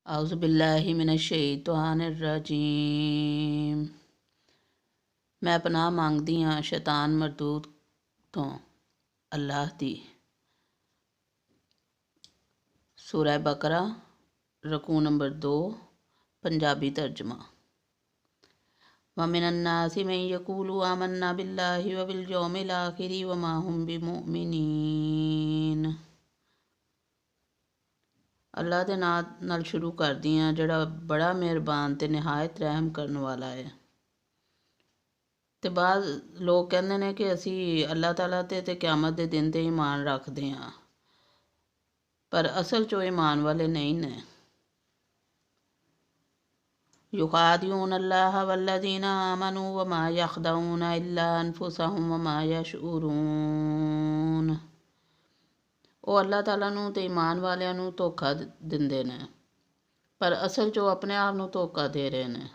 औज़ुबिल्लाहि मिनश्शैतानिर्रजीम। मैं पनाह मंगदी हाँ शैतान मरदूद तो अल्लाह दी। सूरह बकरा रकू नंबर 2 पंजाबी तर्जमा। वमिनन्नासि मन यकूलु आमन्ना बिल्लाहि व बिल यौमिल आखिरि व मा हुम बिमुमिनीन। अल्लाह दे नाम नाल शुरू करदी हाँ जिहड़ा बड़ा मेहरबान ते निहायत रहम करन वाला है। तो बाद लोग कहते हैं कि असी अल्लाह ताला ते क़यामत के दिन ते ईमान रखते हाँ, पर असल चो ईमान वाले नहीं ने। युखादिऊन अल्लाह वल्लज़ीना आमनू वमा यख़दऊन इल्ला अनफुसहुम वमा यशऊरून। वो अल्लाह ताला नूं ते ईमान वालियां नूं धोखा दिंदे ने, पर असल चो अपने आप नूं धोखा दे रहे ने,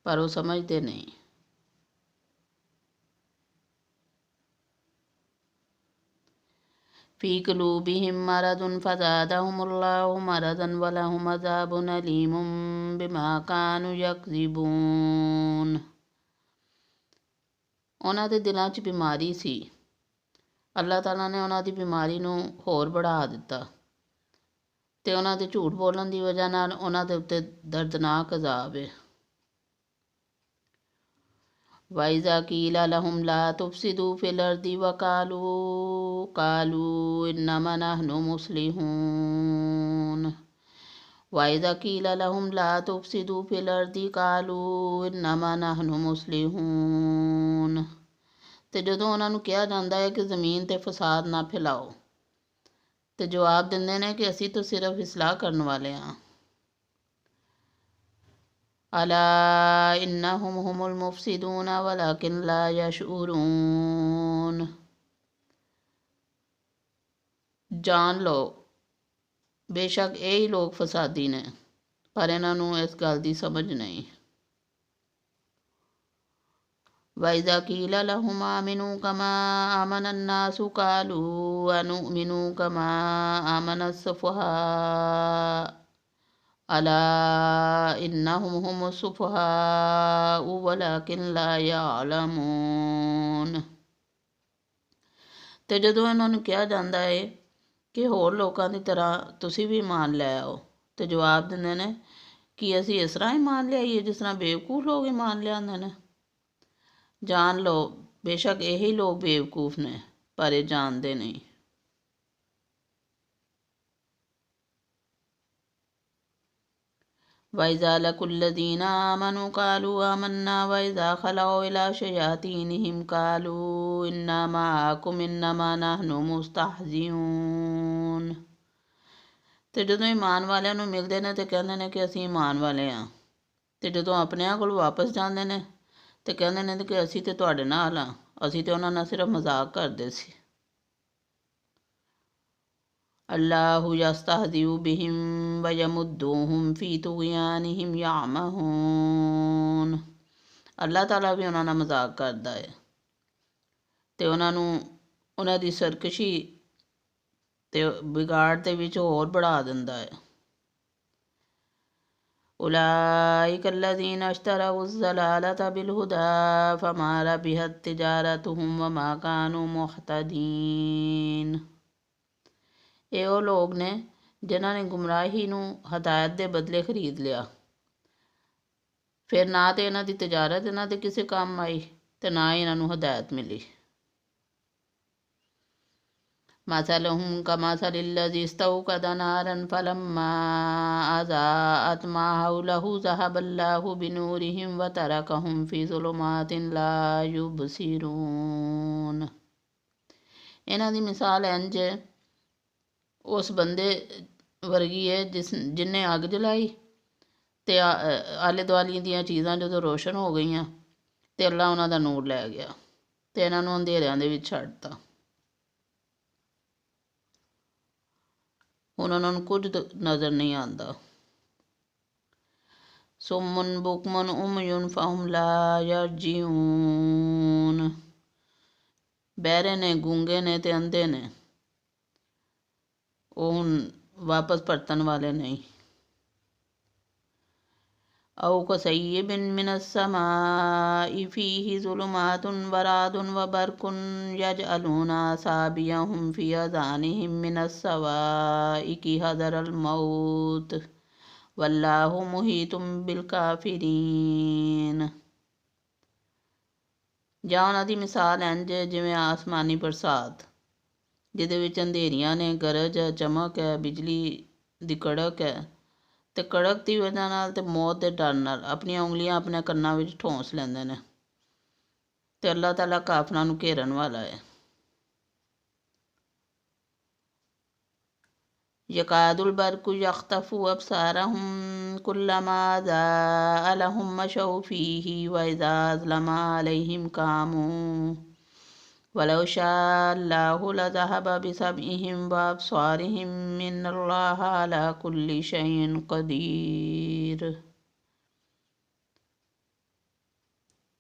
पर वो समझते नहीं। फ़ी क़ुलूबिहिम मरदुन फ़ज़ादहुमुल्लाहु मरदन वलहुम अज़ाबुन अलीमुम बिमा कानू यकज़िबून। उन्हां दे दिलां 'च बीमारी सी, अल्लाह ताला ने उन्हां दी बीमारी नूं होर बढ़ा दिता ते उन्हां दे झूठ बोलण दी वजह नाल उन्हां दे उत्ते दर्दनाक अज़ाब है। वइज़ा क़ीला लहुम ला तुफ़सिदू फ़िल अर्दि क़ालू इन्नमा नहनु मुस्लिहून। वइज़ा क़ीला लहुम ला तुफ़सिदू फ़िल अर्दि क़ालू इन्नमा नहनु मुस्लिहून। ते जदों उन्हां नूं कहा जाता है कि ज़मीन ते फसाद ना फैलाओ, तो जवाब दिंदे ने कि असी तो सिर्फ इसलाह करने वाले हाँ। अला इन्नहुम हुमुल मुफ़सिदून वलाकिन ला यशऊरून। जान लो बेशक यही लोग फसादी ने, पर इन्हां नूं इस गल दी समझ नहीं। वइज़ा क़ीला लहुम आमिनू कमा आमनन्नासु क़ालू अनुमिनु कमा आमनस्सुफ़हाअ अला इन्नहुम हुमुस्सुफ़हाअ वलाकिन ला यअलमून। ते जदों इन्हां नूं कहा जाता है कि होर लोकां दी तरह तुसी भी ईमान लै आओ, तो जवाब दिंदे ने कि असी इस तरह ईमान लियाईए जिस तरह बेवकूफ़ लोग ईमान लियाते ने। जान लो बेशक यही लोग बेवकूफ़ ने, पर ये जानते नहीं। वइज़ा लकुल्लज़ीना आमनू क़ालू आमन्ना वइज़ा ख़लऊ इला शयातीनिहिम क़ालू इन्ना मअकुम इन्नमा नहनु मुस्तहज़िऊन। ते जदों ईमान वालियां नूं मिलदे ने ते कहंदे ने कि असीं ईमान वाले हाँ, ते जदों अपनियां कोल वापस जांदे ने ते कहंदे ने कि असीं ते तुहाडे नाल हाँ, असीं ते उन्हां नाल सिर्फ मजाक करदे सी। अल्लाहु यस्तहज़िउ बिहिम व यमुद्दुहुम फ़ी तुग़यानिहिम यामहून। अल्लाह ताला भी उन्हां नाल मजाक करदा है ते उन्हां नूं उन्हां दी सरकशी ते बिगाड़ दे विच होर बढ़ा दिंदा है। उलाइका अल्लज़ीना इश्तरौज़्ज़लालत बिलहुदा फ़मा रबिहत तिजारतुहुम व मा कानू मुहतदीन। ये वो लोग ने जिन्हां ने गुमराही नूं हदायत दे बदले खरीद लिया, फिर ना तो इन्हां दी तजारत इन्हां दे किसी काम आई ते ना ही इन्हां नूं हदायत मिली। मसलहुम कमसलिल्लज़ी इस्तौक़द नारन फ़लम्मा अज़ाअत मा हौलहु ज़हबल्लाहु बिनूरिहिम व तरकहुम फ़ी ज़ुलुमातिन ला युबसिरून। इन्हां दी मिसाल इंज उस बंदे वर्गी है जिन्हें अग जलाई ते आले दुआलियां दियां चीज़ां जदों रोशन हो गईयां ते अल्लाह उन्हां दा नूर लै गया ते इन्हां नूं अंधेरियां दे विच छड्डता। हुण उन्हां नूं कुछ नज़र नहीं आंदा। सुम्मुन बुकमुन उमयुन फ़हुम ला यरजिऊन। बहरे ने, गूंगे ने ते अंधे ने, वो हुण वापस परतन वाले नहीं। औ कसय्यिबिन मिनस्समाइ फीहि ज़ुलुमातुन वरादुन वबरकुन यजअलूना असाबियहुम फी अज़ानिहिम मिनस्सवाइक़ि हज़रल मौत वल्लाहु मुहीतुम बिलकाफिरीन। ਜਾਂ ਉਹਨਾਂ ਦੀ ਮਿਸਾਲ ਇੰਝ ਜਿਵੇਂ ਆਸਮਾਨੀ ਬਰਸਾਤ ਜਿਹਦੇ ਵਿੱਚ ਅੰਧੇਰੀਆਂ ਨੇ, ਗਰਜ ਹੈ, ਚਮਕ ਹੈ, ਬਿਜਲੀ ਦੀ ਕੜਕ ਹੈ, ਅਤੇ ਕੜਕ ਦੀ ਵਜ੍ਹਾ ਨਾਲ ਅਤੇ ਮੌਤ ਦੇ ਡਰ ਨਾਲ ਆਪਣੀਆਂ ਉਂਗਲੀਆਂ ਆਪਣੇ ਕੰਨਾਂ ਵਿੱਚ ਠੋਂਸ ਲੈਂਦੇ ਨੇ, ਅਤੇ ਅੱਲਾਹ ਤਾਲਾ ਕਾਫਰਾਂ ਨੂੰ ਘੇਰਨ ਵਾਲਾ ਹੈ। यकादुल बरकु यख्तफु अबसारहुम कुल्लमा ज़ाअ लहुम मशौ फ़ीहि व इज़ा अज़लम अलैहिम कामू वलौ शाअ अल्लाहु लज़हब बिसमइहिम व अबसारिहिम इन्नल्लाहा अला कुल्लि शैइन क़दीर।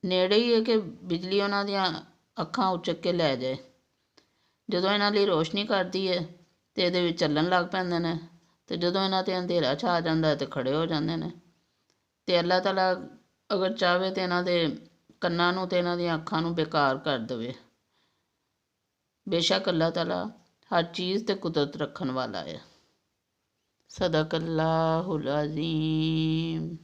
ਨੇੜੇ ਹੀ ਹੈ ਕਿ ਬਿਜਲੀ ਉਹਨਾਂ ਦੀਆਂ ਅੱਖਾਂ ਉਚਕ ਕੇ ਲੈ ਜਾਏ। ਜਦੋਂ ਇਹਨਾਂ ਲਈ ਰੋਸ਼ਨੀ ਕਰਦੀ ਹੈ ਅਤੇ ਇਹਦੇ ਵਿੱਚ ਚੱਲਣ ਲੱਗ ਪੈਂਦੇ ਨੇ, ਅਤੇ ਜਦੋਂ ਇਹਨਾਂ 'ਤੇ ਅੰਧੇਰਾ ਛਾ ਜਾਂਦਾ ਤਾਂ ਖੜ੍ਹੇ ਹੋ ਜਾਂਦੇ ਨੇ। ਅਤੇ ਅੱਲਾਹ ਤਾਲਾ ਅਗਰ ਚਾਹਵੇ ਤਾਂ ਇਹਨਾਂ ਦੇ ਕੰਨਾਂ ਨੂੰ ਅਤੇ ਇਹਨਾਂ ਦੀਆਂ ਅੱਖਾਂ ਨੂੰ ਬੇਕਾਰ ਕਰ ਦੇਵੇ। ਬੇਸ਼ੱਕ ਅੱਲਾਹ ਤਾਲਾ ਹਰ ਚੀਜ਼ 'ਤੇ ਕੁਦਰਤ ਰੱਖਣ ਵਾਲਾ ਹੈ। ਸਦਕ ਅੱਲਾਹੁਲ ਅਜ਼ੀਮ।